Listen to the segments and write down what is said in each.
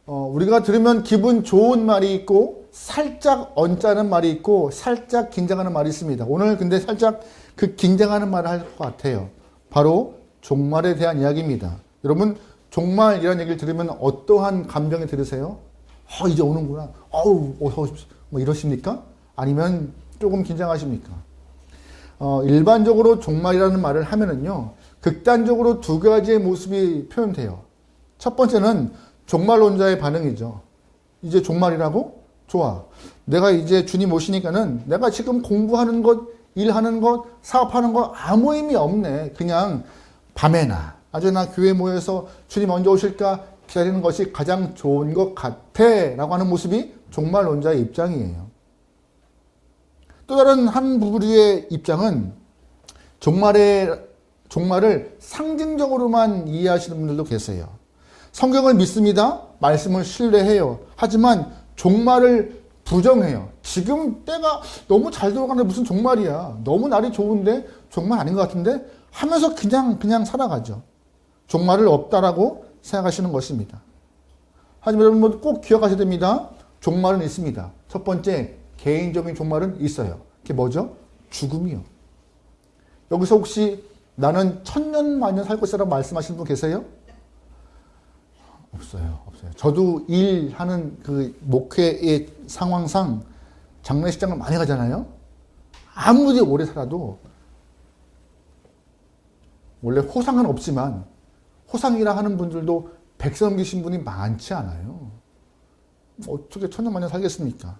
우리가 들으면 기분 좋은 말이 있고 살짝 언짢은 말이 있고 살짝 긴장하는 말이 있습니다. 오늘 근데 살짝 그 긴장하는 말을 할 것 같아요. 바로 종말에 대한 이야기입니다. 여러분 종말이라는 얘기를 들으면 어떠한 감정이 들으세요? 이제 오는구나. 어우 어서 오십시오. 뭐 이러십니까? 아니면 조금 긴장하십니까? 일반적으로 종말이라는 말을 하면은요, 극단적으로 두 가지의 모습이 표현돼요. 첫 번째는 종말론자의 반응이죠. 이제 종말이라고? 좋아. 내가 이제 주님 오시니까는 내가 지금 공부하는 것, 일하는 것, 사업하는 것 아무 의미 없네. 그냥 밤에나 아주나 교회 모여서 주님 언제 오실까 기다리는 것이 가장 좋은 것 같아 라고 하는 모습이 종말론자의 입장이에요. 또 다른 한 부류의 입장은 종말을 상징적으로만 이해하시는 분들도 계세요. 성경을 믿습니다. 말씀을 신뢰해요. 하지만 종말을 부정해요. 지금 때가 너무 잘 돌아가는데 무슨 종말이야. 너무 날이 좋은데 종말 아닌 것 같은데 하면서 그냥 살아가죠. 종말을 없다라고 생각하시는 것입니다. 하지만 여러분 꼭 기억하셔야 됩니다. 종말은 있습니다. 첫 번째, 개인적인 종말은 있어요. 그게 뭐죠? 죽음이요. 여기서 혹시 나는 천년만년 살 것이라고 말씀하시는 분 계세요? 없어요. 저도 일하는 그 목회의 상황상 장례식장을 많이 가잖아요. 아무리 오래 살아도 원래 호상은 없지만 호상이라 하는 분들도 100세 넘기신 분이 많지 않아요. 어떻게 천년만년 살겠습니까?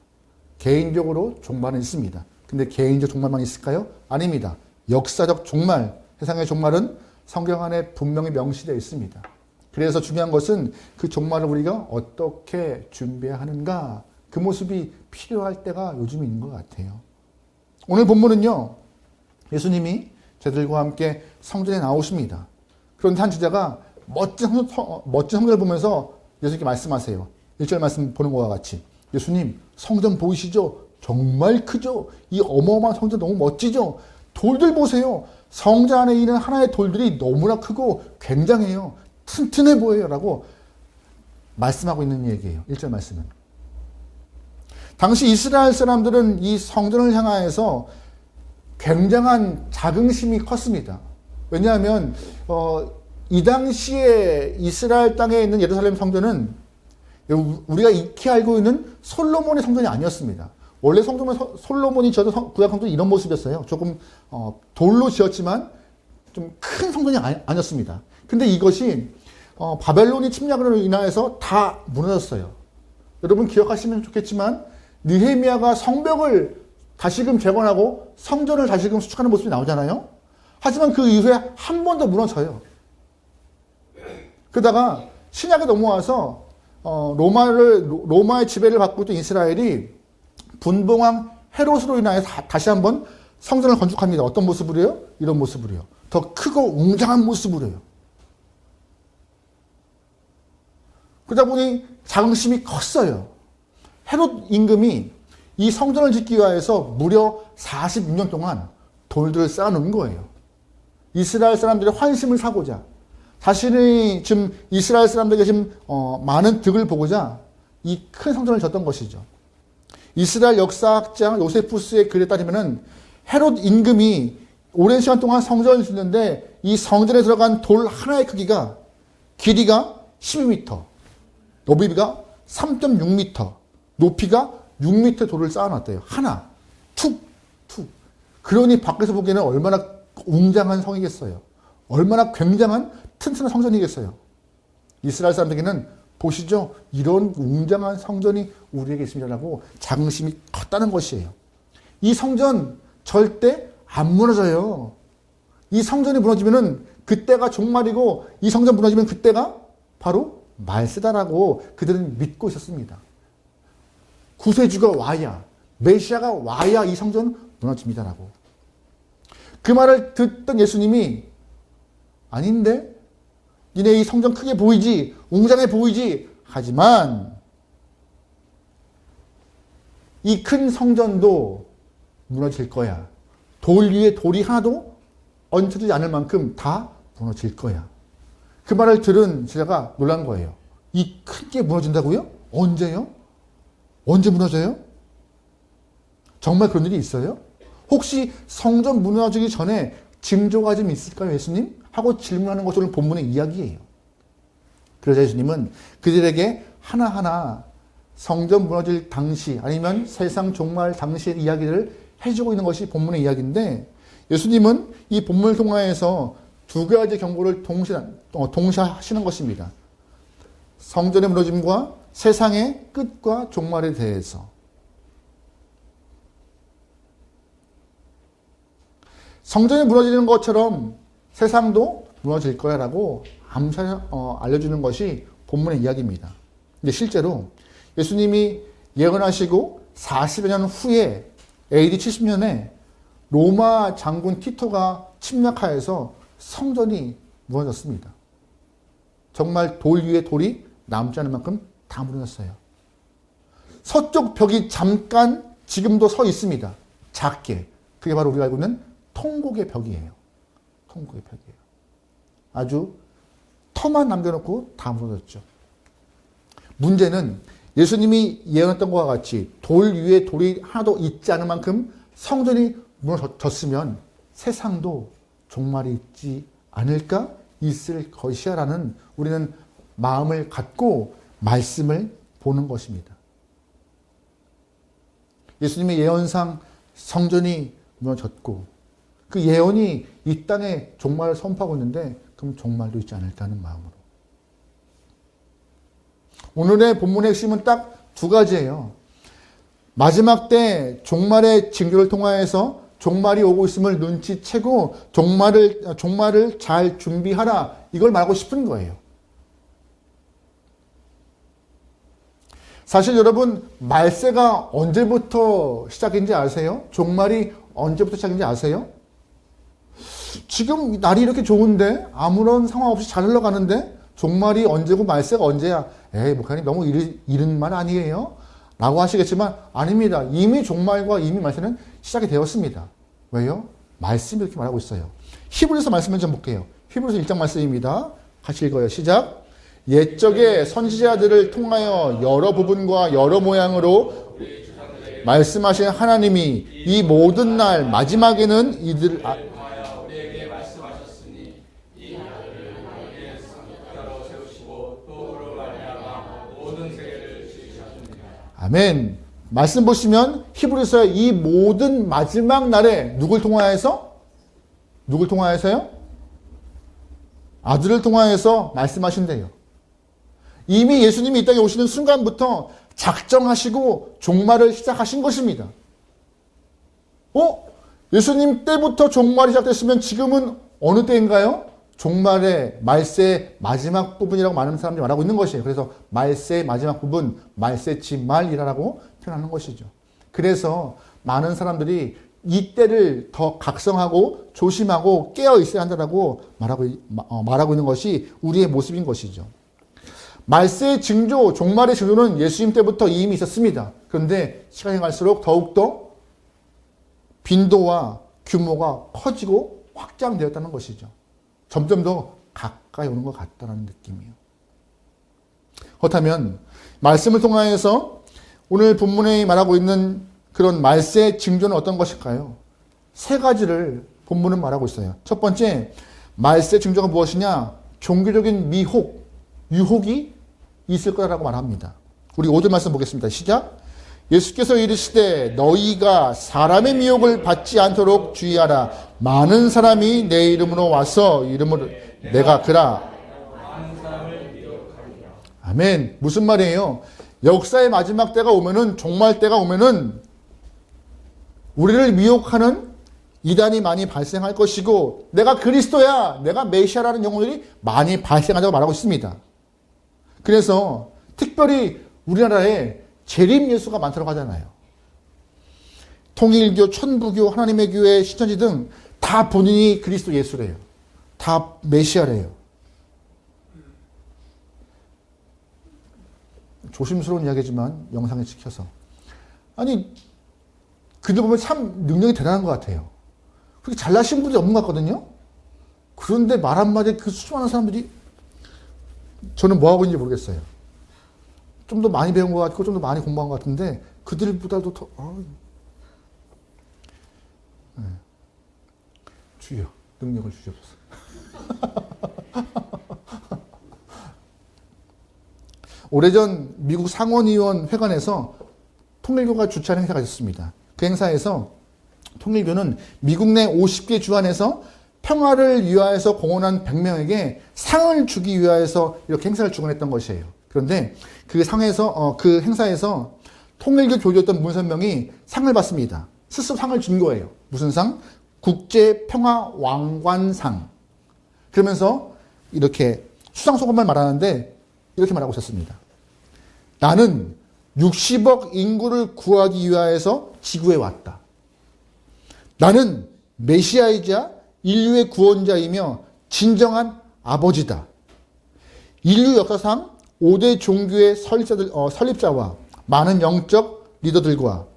개인적으로 종말은 있습니다. 근데 개인적 종말만 있을까요? 아닙니다. 역사적 종말, 세상의 종말은 성경 안에 분명히 명시되어 있습니다. 그래서 중요한 것은 그 종말을 우리가 어떻게 준비해야 하는가, 그 모습이 필요할 때가 요즘 있는 것 같아요. 오늘 본문은요, 예수님이 저들과 함께 성전에 나오십니다. 그런데 한 제자가 멋진 성전을 보면서 예수님께 말씀하세요. 1절 말씀 보는 것과 같이, 예수님 성전 보이시죠? 정말 크죠? 이 어마어마한 성전 너무 멋지죠? 돌들 보세요. 성전 안에 있는 하나의 돌들이 너무나 크고 굉장해요. 튼튼해 보여요. 라고 말씀하고 있는 얘기예요. 1절 말씀은. 당시 이스라엘 사람들은 이 성전을 향하여서 굉장한 자긍심이 컸습니다. 왜냐하면 이 당시에 이스라엘 땅에 있는 예루살렘 성전은 우리가 익히 알고 있는 솔로몬의 성전이 아니었습니다. 원래 솔로몬이 지었던 구약 성전이 이런 모습이었어요. 조금 돌로 지었지만 좀 큰 성전이 아니었습니다. 근데 이것이 바벨론이 침략으로 인하여서 다 무너졌어요. 여러분 기억하시면 좋겠지만 느헤미야가 성벽을 다시금 재건하고 성전을 다시금 수축하는 모습이 나오잖아요. 하지만 그 이후에 한 번 더 무너져요. 그러다가 신약에 넘어와서 로마의 지배를 받고 있던 이스라엘이 분봉왕 헤롯으로 인하여 다시 한번 성전을 건축합니다. 어떤 모습으로요? 이런 모습으로요. 더 크고 웅장한 모습으로요. 그러다 보니 자긍심이 컸어요. 헤롯 임금이 이 성전을 짓기 위해서 무려 46년 동안 돌들을 쌓아놓은 거예요. 이스라엘 사람들의 환심을 사고자, 자신이 지금 이스라엘 사람들에게 지금 많은 득을 보고자 이 큰 성전을 졌던 것이죠. 이스라엘 역사학자 요세푸스의 글에 따르면은 헤롯 임금이 오랜 시간 동안 성전을 짓는데 이 성전에 들어간 돌 하나의 크기가 길이가 12m, 너비가 3.6m, 높이가 6m 돌을 쌓아놨대요. 하나, 툭. 그러니 밖에서 보기에는 얼마나 웅장한 성이겠어요. 얼마나 굉장한 튼튼한 성전이겠어요. 이스라엘 사람들에게는 보시죠. 이런 웅장한 성전이 우리에게 있습니다라고 자긍심이 컸다는 것이에요. 이 성전 절대 안 무너져요. 이 성전이 무너지면은 그때가 종말이고 이 성전 무너지면 그때가 바로 말세다라고 그들은 믿고 있었습니다. 구세주가 와야, 메시아가 와야 이 성전 무너집니다라고. 그 말을 듣던 예수님이 아닌데? 니네 이 성전 크게 보이지? 웅장해 보이지? 하지만 이 큰 성전도 무너질 거야. 돌 위에 돌이 하나도 얹혀지지 않을 만큼 다 무너질 거야. 그 말을 들은 제자가 놀란 거예요. 이 큰 게 무너진다고요? 언제요? 언제 무너져요? 정말 그런 일이 있어요? 혹시 성전 무너지기 전에 징조가 좀 있을까요, 예수님? 하고 질문하는 것이 오늘 본문의 이야기예요. 그래서 예수님은 그들에게 하나하나 성전 무너질 당시 아니면 세상 종말 당시의 이야기를 해주고 있는 것이 본문의 이야기인데, 예수님은 이 본문을 통하여서 두 가지 경고를 동시에 하시는 것입니다. 성전의 무너짐과 세상의 끝과 종말에 대해서. 성전이 무너지는 것처럼 세상도 무너질 거야 라고 암살 알려주는 것이 본문의 이야기입니다. 근데 실제로 예수님이 예언하시고 40여 년 후에 AD 70년에 로마 장군 티토가 침략하여서 성전이 무너졌습니다. 정말 돌 위에 돌이 남지 않을 만큼 다 무너졌어요. 서쪽 벽이 잠깐 지금도 서 있습니다. 작게. 그게 바로 우리가 알고 있는 통곡의 벽이에요. 통곡의 벽이에요. 아주 터만 남겨놓고 다 무너졌죠. 문제는 예수님이 예언했던 것과 같이 돌 위에 돌이 하나도 있지 않을 만큼 성전이 무너졌으면 세상도 종말이 있지 않을까? 있을 것이야 라는 우리는 마음을 갖고 말씀을 보는 것입니다. 예수님의 예언상 성전이 무너졌고 그 예언이 이 땅에 종말을 선포하고 있는데 그럼 종말도 있지 않을까 하는 마음으로. 오늘의 본문의 핵심은 딱 두 가지예요. 마지막 때 종말의 징조를 통하여서 종말이 오고 있음을 눈치채고 종말을 잘 준비하라. 이걸 말하고 싶은 거예요. 사실 여러분 말세가 언제부터 시작인지 아세요? 종말이 언제부터 시작인지 아세요? 지금 날이 이렇게 좋은데 아무런 상황 없이 잘 흘러가는데 종말이 언제고 말세가 언제야? 에이 목사님 너무 이른 말 아니에요? 라고 하시겠지만 아닙니다. 이미 종말과 이미 말세는 시작이 되었습니다. 왜요? 말씀이 이렇게 말하고 있어요. 히브리서 말씀을 좀 볼게요. 히브리서 1장 말씀입니다. 같이 읽어요. 시작. 옛적의 선지자들을 통하여 여러 부분과 여러 모양으로 말씀하신 하나님이 이 모든 날 마지막에는 이들 아멘. 말씀 보시면 히브리서의 이 모든 마지막 날에 누굴 통하여서? 누굴 통하여서요? 아들을 통하여서 말씀하신대요. 이미 예수님이 이 땅에 오시는 순간부터 작정하시고 종말을 시작하신 것입니다. 예수님 때부터 종말이 시작됐으면 지금은 어느 때인가요? 종말의 말세의 마지막 부분이라고 많은 사람들이 말하고 있는 것이에요. 그래서 말세의 마지막 부분, 말세지말이라고 표현하는 것이죠. 그래서 많은 사람들이 이 때를 더 각성하고 조심하고 깨어 있어야 한다고 말하고 있는 것이 우리의 모습인 것이죠. 말세의 징조, 종말의 징조는 예수님 때부터 이미 있었습니다. 그런데 시간이 갈수록 더욱더 빈도와 규모가 커지고 확장되었다는 것이죠. 점점 더 가까이 오는 것 같다는 느낌이에요. 그렇다면 말씀을 통하여서 오늘 본문에 말하고 있는 그런 말세의 징조는 어떤 것일까요? 세 가지를 본문은 말하고 있어요. 첫 번째, 말세의 징조가 무엇이냐? 종교적인 미혹, 유혹이 있을 거라고 말합니다. 우리 5절 말씀 보겠습니다. 시작. 예수께서 이르시되 너희가 사람의 미혹을 받지 않도록 주의하라. 많은 사람이 내 이름으로 와서 이름으로 내가 그라. 아멘. 무슨 말이에요? 역사의 마지막 때가 오면은, 종말 때가 오면은 우리를 미혹하는 이단이 많이 발생할 것이고 내가 그리스도야, 내가 메시아라는 영혼들이 많이 발생한다고 말하고 있습니다. 그래서 특별히 우리나라에 재림 예수가 많다고 하잖아요. 통일교, 천부교, 하나님의 교회, 신천지 등 다 본인이 그리스도 예수래요. 다 메시아래요. 조심스러운 이야기지만 영상에 찍혀서. 아니 그들 보면 참 능력이 대단한 것 같아요. 그렇게 잘나신 분들이 없는 것 같거든요. 그런데 말 한마디에 그 수많은 사람들이 저는 뭐하고 있는지 모르겠어요. 좀 더 많이 배운 것 같고 좀 더 많이 공부한 것 같은데 그들보다도 더 네. 주여 능력을 주시옵소서. 오래전 미국 상원의원 회관에서 통일교가 주최하는 행사가 있었습니다. 그 행사에서 통일교는 미국 내 50개 주 안에서 평화를 위하여서 공헌한 100명에게 상을 주기 위하여서 이렇게 행사를 주관했던 것이에요. 그런데 그 행사에서 통일교 교주였던 문선명이 상을 받습니다. 스스로 상을 준 거예요. 무슨 상? 국제평화왕관상. 그러면서 이렇게 수상소감만 말하는데 이렇게 말하고 있었습니다. 나는 60억 인구를 구하기 위하여서 지구에 왔다. 나는 메시아이자 인류의 구원자이며 진정한 아버지다. 인류 역사상 5대 종교의 설립자와 많은 영적 리더들과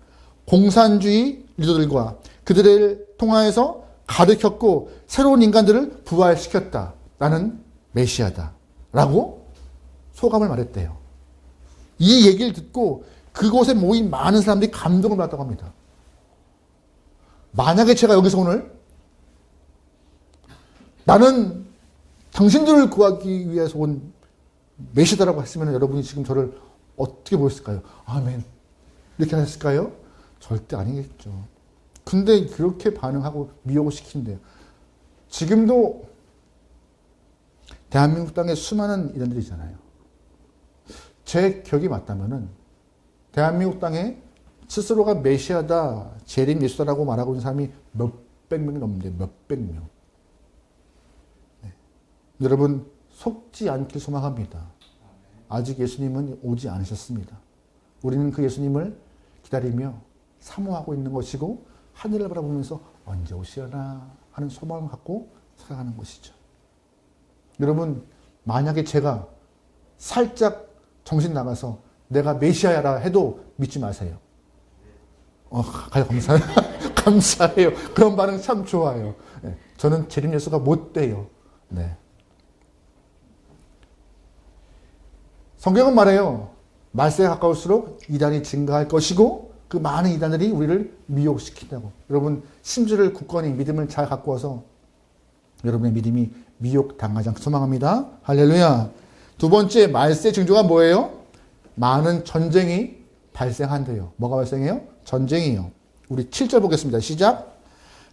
공산주의 리더들과 그들을 통하여서 가르쳤고 새로운 인간들을 부활시켰다. 나는 메시아다. 라고 소감을 말했대요. 이 얘기를 듣고 그곳에 모인 많은 사람들이 감동을 받았다고 합니다. 만약에 제가 여기서 오늘 나는 당신들을 구하기 위해서 온 메시아라고 했으면 여러분이 지금 저를 어떻게 보셨을까요? 아멘. 이렇게 하셨을까요? 절대 아니겠죠. 근데 그렇게 반응하고 미혹을 시킨대요. 지금도 대한민국 땅에 수많은 이단들이 있잖아요. 제 기억이 맞다면은 대한민국 땅에 스스로가 메시아다, 재림 예수다라고 말하고 있는 사람이 몇백 명이 넘는데 몇백 명. 네. 여러분 속지 않길 소망합니다. 아직 예수님은 오지 않으셨습니다. 우리는 그 예수님을 기다리며 사모하고 있는 것이고 하늘을 바라보면서 언제 오시려나 하는 소망을 갖고 살아가는 것이죠. 여러분 만약에 제가 살짝 정신 나가서 내가 메시아라 해도 믿지 마세요. 감사해요. 감사해요. 그런 반응 참 좋아요. 네. 저는 재림 예수가 못 돼요. 네. 성경은 말해요. 말세에 가까울수록 이단이 증가할 것이고 그 많은 이단들이 우리를 미혹시킨다고. 여러분 심지를 굳건히 믿음을 잘 갖고 와서 여러분의 믿음이 미혹당하지 않게 소망합니다. 할렐루야. 두 번째 말세 징조가 뭐예요? 많은 전쟁이 발생한대요. 뭐가 발생해요? 전쟁이요. 우리 7절 보겠습니다. 시작.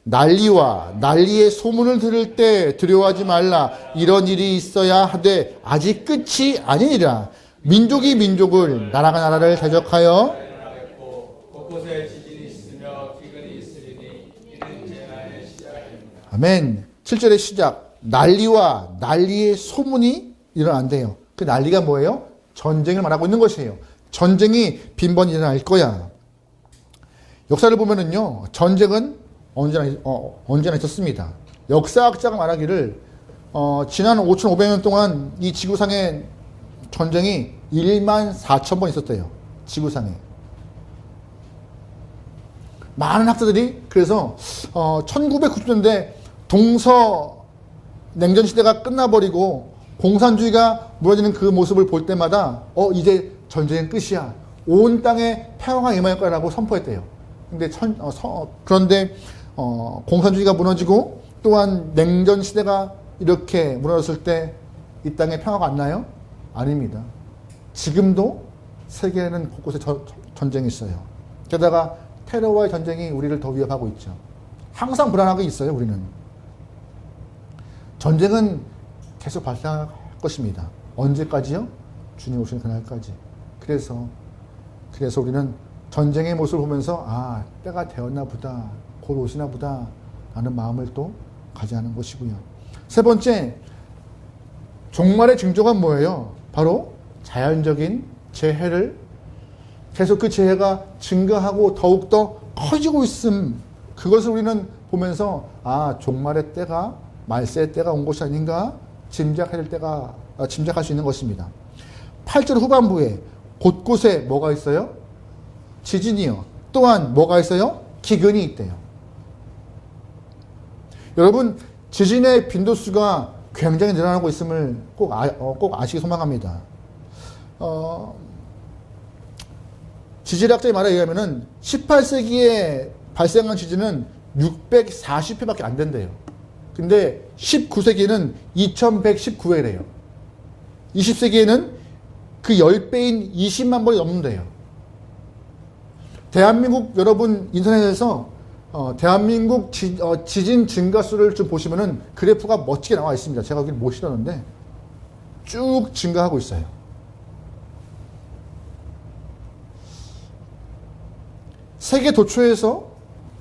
난리와 난리의 소문을 들을 때 두려워하지 말라. 이런 일이 있어야 하되 아직 끝이 아니니라. 민족이 민족을 나라가 나라를 대적하여 곳곳에 지진이 있으며 기근이 있으리니 이는 재난의 시작입니다. 아멘. 7절의 시작. 난리와 난리의 소문이 일어난대요. 그 난리가 뭐예요? 전쟁을 말하고 있는 것이에요. 전쟁이 빈번히 일어날 거야. 역사를 보면은요, 전쟁은 언제나 있었습니다. 역사학자가 말하기를, 지난 5,500년 동안 이 지구상에 전쟁이 1만 4천 번 있었대요. 지구상에. 많은 학자들이 그래서 1990년대 동서 냉전 시대가 끝나버리고 공산주의가 무너지는 그 모습을 볼 때마다 이제 전쟁은 끝이야. 온 땅에 평화가 임할 거라고 선포했대요. 그런데 공산주의가 무너지고 또한 냉전 시대가 이렇게 무너졌을 때 이 땅에 평화가 안 나요? 아닙니다. 지금도 세계에는 곳곳에 전쟁이 있어요. 게다가 테러와의 전쟁이 우리를 더 위협하고 있죠. 항상 불안하게 있어요, 우리는. 전쟁은 계속 발생할 것입니다. 언제까지요? 주님 오시는 그날까지. 그래서 우리는 전쟁의 모습을 보면서 때가 되었나 보다, 곧 오시나 보다 라는 마음을 또 가져야 하는 것이고요. 세 번째, 종말의 징조가 뭐예요? 바로 자연적인 재해를 계속 그 재해가 증가하고 더욱더 커지고 있음. 그것을 우리는 보면서 종말의 때가, 말세의 때가 온 것이 아닌가 짐작할 수 있는 것입니다. 8절 후반부에 곳곳에 뭐가 있어요? 지진이요. 또한 뭐가 있어요? 기근이 있대요. 여러분, 지진의 빈도수가 굉장히 늘어나고 있음을 꼭 아시기 소망합니다. 지질학자의 말에 의하면은 18세기에 발생한 지진은 640회밖에 안 된대요. 근데 19세기에는 2119회래요. 20세기에는 그 10배인 20만 번이 넘는데요. 대한민국 여러분 인터넷에서 대한민국 지진 증가수를 좀 보시면은 그래프가 멋지게 나와 있습니다. 제가 여기 못 실었는데 쭉 증가하고 있어요. 세계 도처에서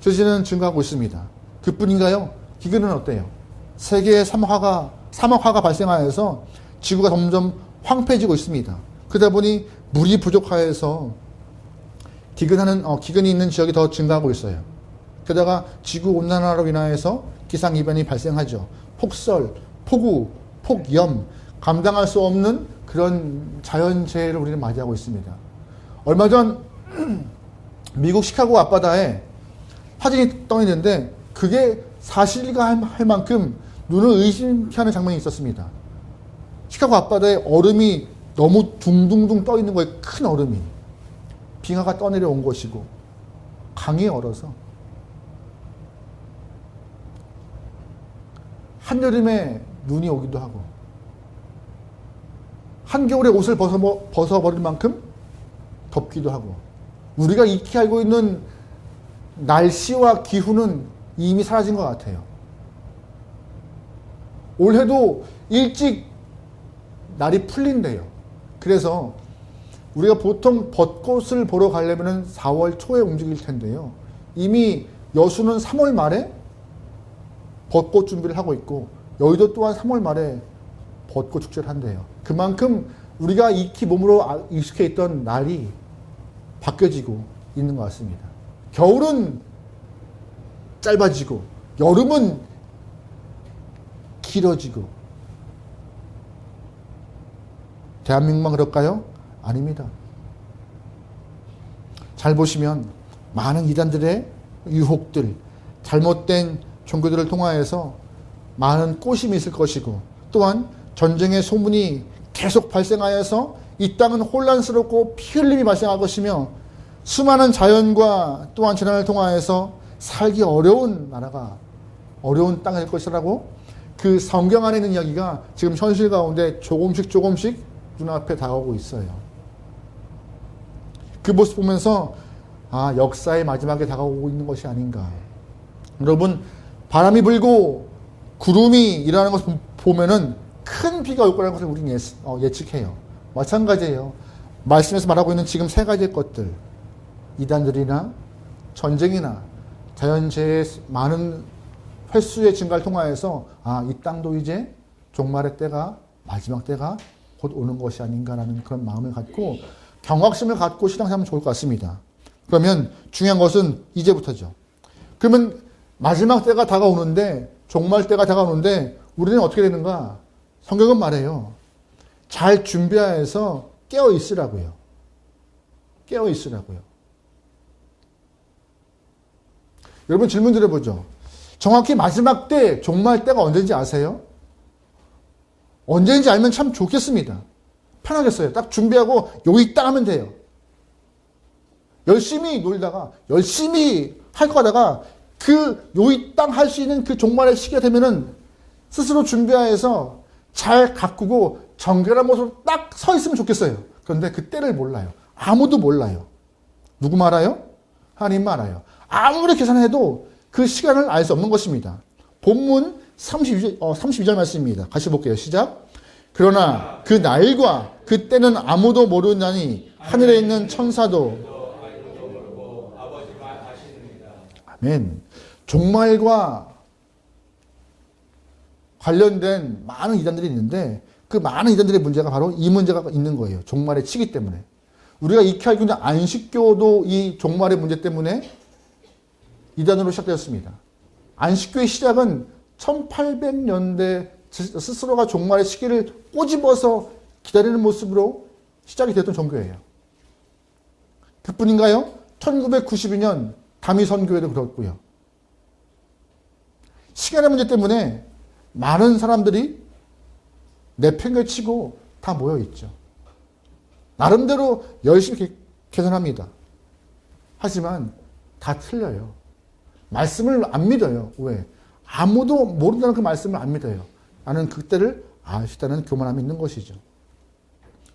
지진은 증가하고 있습니다. 그뿐인가요? 기근은 어때요? 세계의 사막화가 발생하여서 지구가 점점 황폐해지고 있습니다. 그러다 보니 물이 부족하여서 기근이 있는 지역이 더 증가하고 있어요. 게다가 지구 온난화로 인하여서 기상 이변이 발생하죠. 폭설, 폭우, 폭염, 감당할 수 없는 그런 자연재해를 우리는 맞이하고 있습니다. 얼마 전 미국 시카고 앞바다에 사진이 떠 있는데 그게 사실인가 할 만큼 눈을 의심케 하는 장면이 있었습니다. 시카고 앞바다에 얼음이 너무 둥둥둥 떠 있는 거예요. 큰 얼음이. 빙하가 떠내려온 것이고 강이 얼어서 한여름에 눈이 오기도 하고 한겨울에 옷을 벗어버릴 만큼 덥기도 하고 우리가 익히 알고 있는 날씨와 기후는 이미 사라진 것 같아요. 올해도 일찍 날이 풀린대요. 그래서 우리가 보통 벚꽃을 보러 가려면 4월 초에 움직일 텐데요. 이미 여수는 3월 말에 벚꽃 준비를 하고 있고 여의도 또한 3월 말에 벚꽃 축제를 한대요. 그만큼 우리가 익히 몸으로 익숙해 있던 날이 바뀌어지고 있는 것 같습니다. 겨울은 짧아지고 여름은 길어지고 대한민국만 그럴까요? 아닙니다. 잘 보시면 많은 이단들의 유혹들, 잘못된 종교들을 통하여서 많은 꼬심이 있을 것이고 또한 전쟁의 소문이 계속 발생하여서 이 땅은 혼란스럽고 피 흘림이 발생할 것이며 수많은 자연과 또한 재난을 통하여서 살기 어려운 나라가 어려운 땅이 될 것이라고 그 성경 안에 있는 이야기가 지금 현실 가운데 조금씩 눈앞에 다가오고 있어요. 그 모습 보면서 역사의 마지막에 다가오고 있는 것이 아닌가. 여러분 바람이 불고 구름이 일어나는 것을 보면은 큰 비가 올 거라는 것을 우리는 예측해요. 마찬가지예요. 말씀에서 말하고 있는 지금 세 가지의 것들 이단들이나 전쟁이나 자연재해의 많은 횟수의 증가를 통하여서 이 땅도 이제 종말의 때가 마지막 때가 곧 오는 것이 아닌가라는 그런 마음을 갖고 경각심을 갖고 신앙생활하면 좋을 것 같습니다. 그러면 중요한 것은 이제부터죠. 그러면 마지막 때가 다가오는데 종말 때가 다가오는데 우리는 어떻게 되는가? 성경은 말해요. 잘 준비하여서 깨어 있으라고요. 깨어 있으라고요. 여러분 질문 드려보죠. 정확히 마지막 때, 종말 때가 언제인지 아세요? 언제인지 알면 참 좋겠습니다. 편하겠어요. 딱 준비하고 여기 딱 하면 돼요. 열심히 놀다가 열심히 할 거 하다가 그 여기 딱 할 수 있는 그 종말의 시기가 되면은 스스로 준비하여서 잘 가꾸고 정결한 모습으로 딱 서 있으면 좋겠어요. 그런데 그 때를 몰라요. 아무도 몰라요. 누구 말아요? 하나님 알아요. 아무리 계산해도 그 시간을 알 수 없는 것입니다. 본문 32절 말씀입니다. 같이 볼게요. 시작. 그러나 그 날과 그 때는 아무도 모르나니 하늘에 있는 천사도 아멘. 종말과 관련된 많은 이단들이 있는데 그 많은 이단들의 문제가 바로 이 문제가 있는 거예요. 종말의 치기 때문에. 우리가 익히 알고 있는 안식교도 이 종말의 문제 때문에 이단으로 시작되었습니다. 안식교의 시작은 1800년대 스스로가 종말의 시기를 꼬집어서 기다리는 모습으로 시작이 되었던 종교예요. 그뿐인가요? 1992년 다미선교회도 그렇고요. 시간의 문제 때문에 많은 사람들이 내팽개치고 다 모여있죠. 나름대로 열심히 계산합니다. 하지만 다 틀려요. 말씀을 안 믿어요. 왜? 아무도 모른다는 그 말씀을 안 믿어요. 나는 그때를 알 수 있다는 교만함이 있는 것이죠.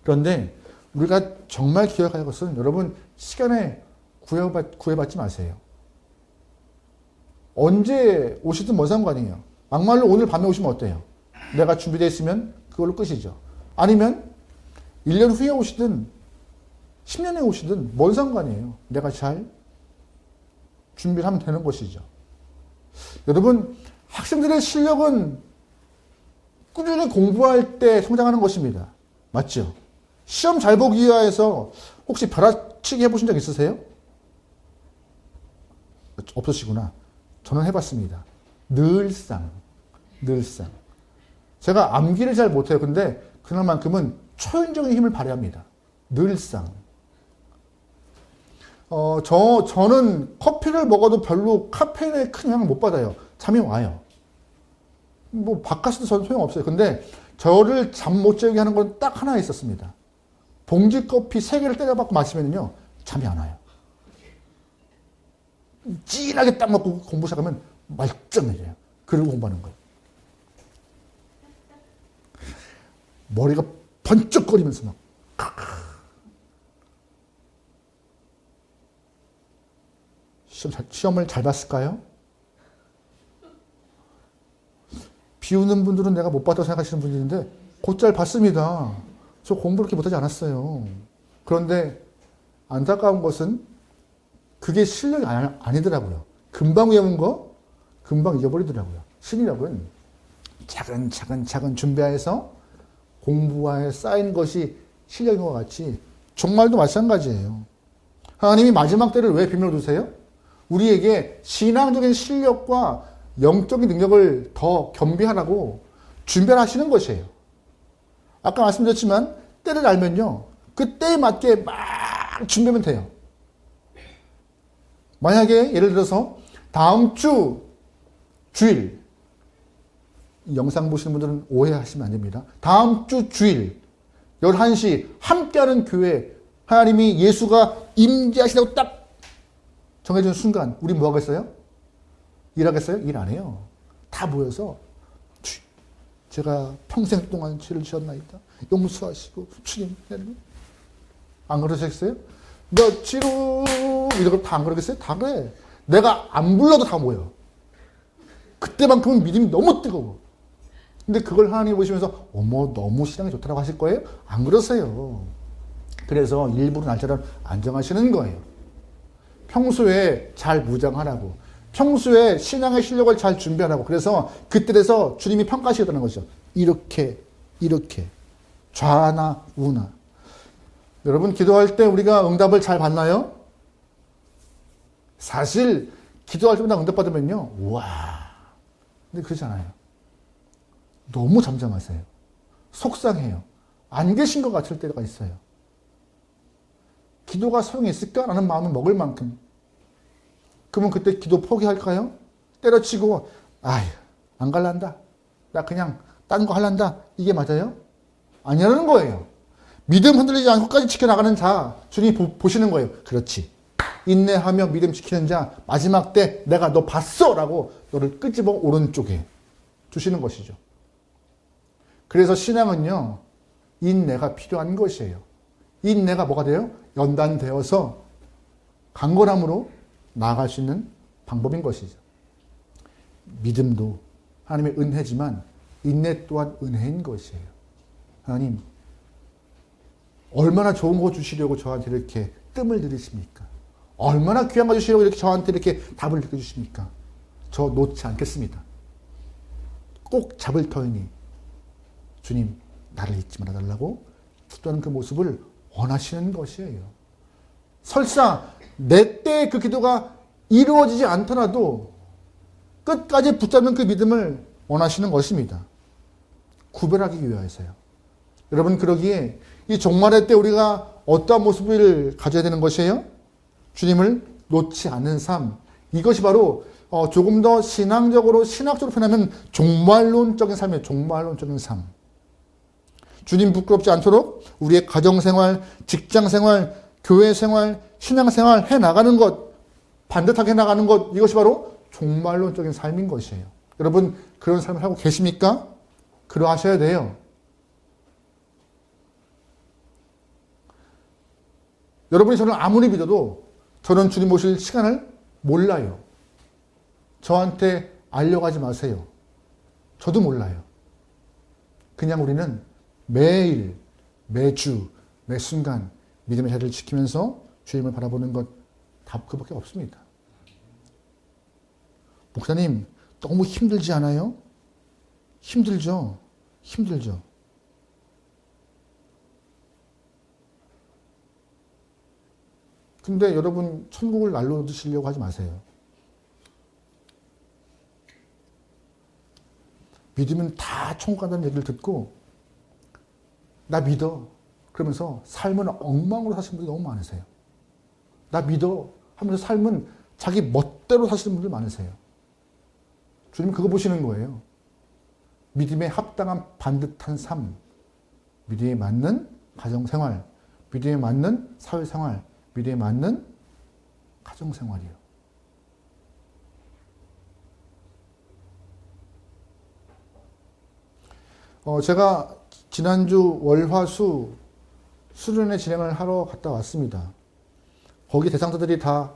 그런데 우리가 정말 기억할 것은 여러분 시간에 구애받지 마세요. 언제 오시든 뭔 상관이에요. 막말로 오늘 밤에 오시면 어때요? 내가 준비되어 있으면 그걸로 끝이죠. 아니면 1년 후에 오시든 10년에 오시든 뭔 상관이에요. 내가 잘 준비를 하면 되는 것이죠. 여러분 학생들의 실력은 꾸준히 공부할 때 성장하는 것입니다. 맞죠? 시험 잘 보기 위해서 혹시 벼락치기 해보신 적 있으세요? 없으시구나. 저는 해봤습니다. 늘상. 제가 암기를 잘 못해요. 근데 그날만큼은 초인적인 힘을 발휘합니다. 늘상. 저는 커피를 먹어도 별로 카페인에 큰 영향을 못 받아요. 잠이 와요. 뭐 바카스도 저는 소용없어요. 근데 저를 잠 못 자게 하는 건 딱 하나 있었습니다. 봉지 커피 3개를 때려박고 마시면요 잠이 안 와요. 진하게 딱 먹고 공부 시작하면 말짱해져요. 그리고 공부하는 거예요. 머리가 번쩍거리면서 막 시험을 잘 봤을까요? 비우는 분들은 내가 못 봤다고 생각하시는 분들인데 곧잘 봤습니다. 저 공부 그렇게 못하지 않았어요. 그런데 안타까운 것은 그게 실력이 아니더라고요. 금방 외운 거 금방 잊어버리더라고요. 실력은 차근차근 준비해서 공부에 쌓인 것이 실력인 것 같이 정말도 마찬가지예요. 하나님이 마지막 때를 왜 비밀로 두세요? 우리에게 신앙적인 실력과 영적인 능력을 더 겸비하라고 준비를 하시는 것이에요. 아까 말씀드렸지만 때를 알면요. 그 때에 맞게 막 준비하면 돼요. 만약에 예를 들어서 다음 주 주일 이 영상 보시는 분들은 오해하시면 안 됩니다. 다음 주 주일 11시 함께하는 교회 하나님이 예수가 임재하시다고 딱 정해진 순간 우리 뭐 하겠어요? 일하겠어요? 일 안 해요. 다 모여서 제가 평생 동안 죄를 지었나이다. 용서하시고 주님 안 그러셨어요? 며칠 후 이런 걸 다 안 그러겠어요? 다 그래. 내가 안 불러도 다 모여. 그때만큼은 믿음이 너무 뜨거워. 근데 그걸 하나님이 보시면서 어머 너무 신앙이 좋다고 하실 거예요? 안 그러세요. 그래서 일부러 날짜를 안 정하시는 거예요. 평소에 잘 무장하라고. 평소에 신앙의 실력을 잘 준비하라고. 그래서 그때에서 주님이 평가하시겠다는 거죠. 이렇게 좌나 우나. 여러분 기도할 때 우리가 응답을 잘 받나요? 사실 기도할 때마다 응답받으면요. 우와. 근데 그러지 않아요. 너무 잠잠하세요. 속상해요. 안 계신 것 같을 때가 있어요. 기도가 소용이 있을까라는 마음을 먹을 만큼. 그러면 그때 기도 포기할까요? 때려치고 안 갈란다. 나 그냥 딴 거 할란다. 이게 맞아요? 아니라는 거예요. 믿음 흔들리지 않고까지 지켜나가는 자 주님이 보시는 거예요. 그렇지. 인내하며 믿음 지키는 자 마지막 때 내가 너 봤어 라고 너를 끄집어 오른쪽에 주시는 것이죠. 그래서 신앙은요. 인내가 필요한 것이에요. 인내가 뭐가 돼요? 연단되어서 강건함으로 나아갈 수 있는 방법인 것이죠. 믿음도 하나님의 은혜지만 인내 또한 은혜인 것이에요. 하나님 얼마나 좋은 거 주시려고 저한테 이렇게 뜸을 들이십니까? 얼마나 귀한 거 주시려고 이렇게 저한테 이렇게 답을 느껴주십니까? 저 놓지 않겠습니다. 꼭 잡을 터이니 주님 나를 잊지 말아달라고 기도하는 그 모습을 원하시는 것이에요. 설사 내 때의 그 기도가 이루어지지 않더라도 끝까지 붙잡는 그 믿음을 원하시는 것입니다. 구별하기 위해서요. 여러분 그러기에 이 종말의 때 우리가 어떠한 모습을 가져야 되는 것이에요? 주님을 놓지 않는 삶. 이것이 바로 조금 더 신학적으로 표현하면 종말론적인 삶이에요. 종말론적인 삶. 주님 부끄럽지 않도록 우리의 가정생활, 직장생활, 교회 생활, 신앙 생활 해 나가는 것, 반듯하게 해 나가는 것, 이것이 바로 종말론적인 삶인 것이에요. 여러분, 그런 삶을 하고 계십니까? 그러하셔야 돼요. 여러분이 저를 아무리 믿어도 저는 주님 오실 시간을 몰라요. 저한테 알려가지 마세요. 저도 몰라요. 그냥 우리는 매일, 매주, 매 순간 믿음의 자리를 지키면서 주님을 바라보는 것, 답 그밖에 없습니다. 목사님, 너무 힘들지 않아요? 힘들죠. 힘들죠. 근데 여러분, 천국을 날로 드시려고 하지 마세요. 믿으면 다 천국 간다는 얘기를 듣고 나 믿어 그러면서 삶은 엉망으로 사시는 분들이 너무 많으세요. 나 믿어 하면서 삶은 자기 멋대로 사시는 분들 많으세요. 주님 그거 보시는 거예요. 믿음에 합당한 반듯한 삶, 믿음에 맞는 가정생활, 믿음에 맞는 사회생활, 믿음에 맞는 가정생활이에요. 제가 지난주 월화수 수련회 진행을 하러 갔다 왔습니다. 거기 대상자들이 다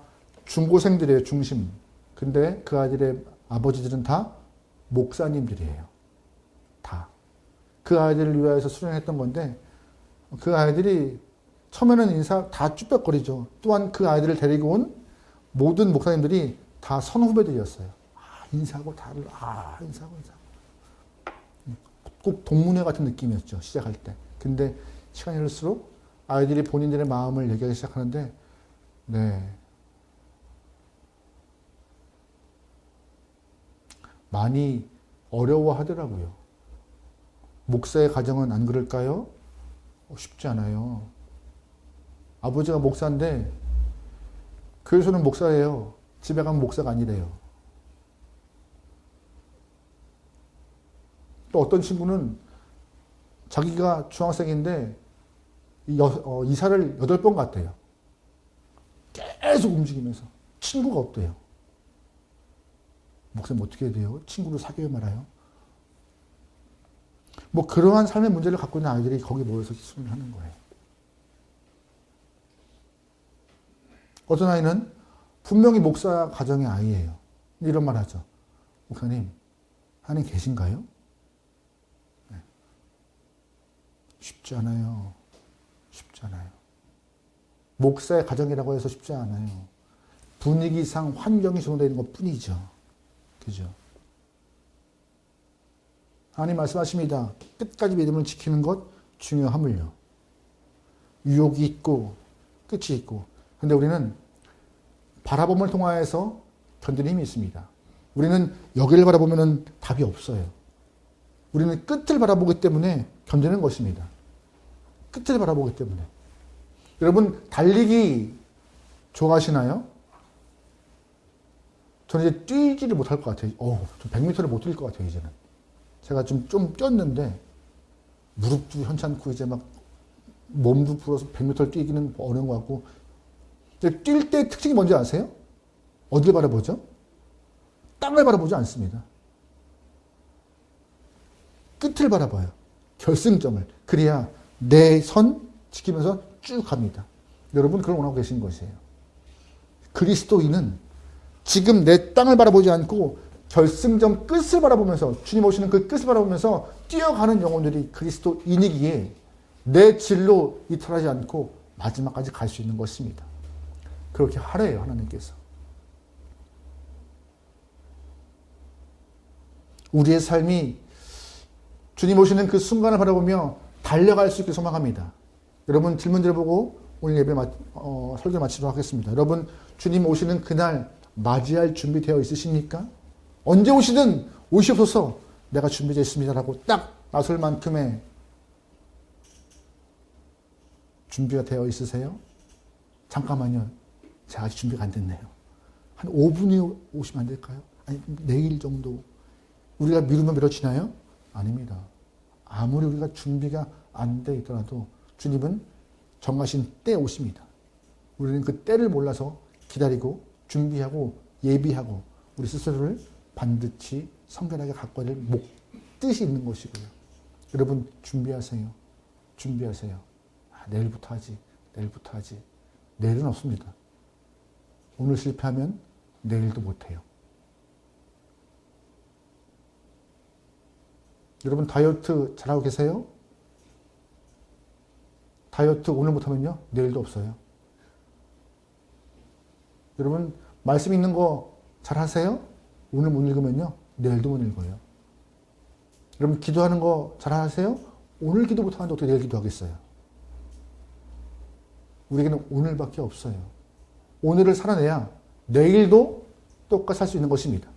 중고생들이에요, 중심. 근데 그 아이들의 아버지들은 다 목사님들이에요. 다. 그 아이들을 위하여서 수련했던 건데 그 아이들이 처음에는 인사 다 쭈뼛거리죠. 또한 그 아이들을 데리고 온 모든 목사님들이 다 선후배들이었어요. 인사하고 다들 인사하고. 꼭 동문회 같은 느낌이었죠. 시작할 때. 근데 시간이 흐를수록 아이들이 본인들의 마음을 얘기하기 시작하는데 네. 많이 어려워하더라고요. 목사의 가정은 안 그럴까요? 쉽지 않아요. 아버지가 목사인데 교회에서는 목사예요. 집에 가면 목사가 아니래요. 또 어떤 친구는 자기가 중학생인데 이사를 8번 갔대요. 계속 움직이면서. 친구가 없대요. 목사님 어떻게 해야 돼요? 친구를 사귀어 말아요. 뭐 그러한 삶의 문제를 갖고 있는 아이들이 거기 모여서 기술을 하는 거예요. 어떤 아이는 분명히 목사 가정의 아이예요. 이런 말 하죠. 목사님, 하나님 계신가요? 네. 쉽지 않아요. 쉽지 않아요. 목사의 가정이라고 해서 쉽지 않아요. 분위기상 환경이 조성되어 있는 것 뿐이죠. 그죠? 하나님 말씀하십니다. 끝까지 믿음을 지키는 것 중요하물요. 유혹이 있고 끝이 있고. 근데 우리는 바라봄을 통하여서 견디는 힘이 있습니다. 우리는 여기를 바라보면 답이 없어요. 우리는 끝을 바라보기 때문에 견디는 것입니다. 끝을 바라보기 때문에. 여러분 달리기 좋아하시나요? 저는 이제 뛰지를 못할 것 같아요. 좀 100m를 못 뛸 것 같아요, 이제는. 제가 좀 뛰었는데, 무릎도 현찮고, 이제 막, 몸도 부어서 100m를 뛰기는 어려운 것 같고, 뛸 때 특징이 뭔지 아세요? 어디를 바라보죠? 땅을 바라보지 않습니다. 끝을 바라봐요. 결승점을. 그래야 내 선 지키면서 쭉 갑니다. 여러분, 그걸 원하고 계신 것이에요. 그리스도인은 지금 내 땅을 바라보지 않고 결승점 끝을 바라보면서 주님 오시는 그 끝을 바라보면서 뛰어가는 영혼들이 그리스도인이기에 내 진로 이탈하지 않고 마지막까지 갈 수 있는 것입니다. 그렇게 하래요, 하나님께서. 우리의 삶이 주님 오시는 그 순간을 바라보며 달려갈 수 있게 소망합니다. 여러분 질문 드려보고 오늘 예배 설교 마치도록 하겠습니다. 여러분 주님 오시는 그날 맞이할 준비되어 있으십니까? 언제 오시든 오시옵소서 내가 준비되어 있습니다라고 딱 나설 만큼의 준비가 되어 있으세요? 잠깐만요. 제가 아직 준비가 안 됐네요. 한 5분이 오시면 안 될까요? 아니 내일 정도. 우리가 미루면 미뤄지나요? 아닙니다. 아무리 우리가 준비가 안 돼 있더라도 주님은 정하신 때에 오십니다. 우리는 그 때를 몰라서 기다리고 준비하고 예비하고 우리 스스로를 반드시 성결하게 갖고 갈 뜻이 있는 것이고요. 여러분 준비하세요. 준비하세요. 내일부터 하지. 내일부터 하지. 내일은 없습니다. 오늘 실패하면 내일도 못해요. 여러분 다이어트 잘하고 계세요? 다이어트 오늘 못하면요 내일도 없어요. 여러분 말씀 있는 거 잘하세요? 오늘 못 읽으면요 내일도 못 읽어요. 여러분 기도하는 거 잘하세요? 오늘 기도 못하는데 어떻게 내일 기도하겠어요? 우리에게는 오늘밖에 없어요. 오늘을 살아내야 내일도 똑같이 살 수 있는 것입니다.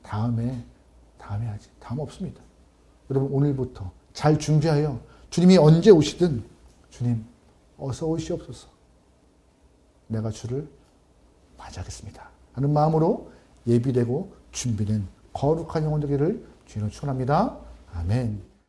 다음에 하지. 다음 없습니다. 여러분 오늘부터 잘 준비하여 주님이 언제 오시든 주님 어서 오시옵소서. 내가 주를 맞이하겠습니다. 하는 마음으로 예비되고 준비된 거룩한 영혼 되기를 주님으로 축원합니다. 아멘.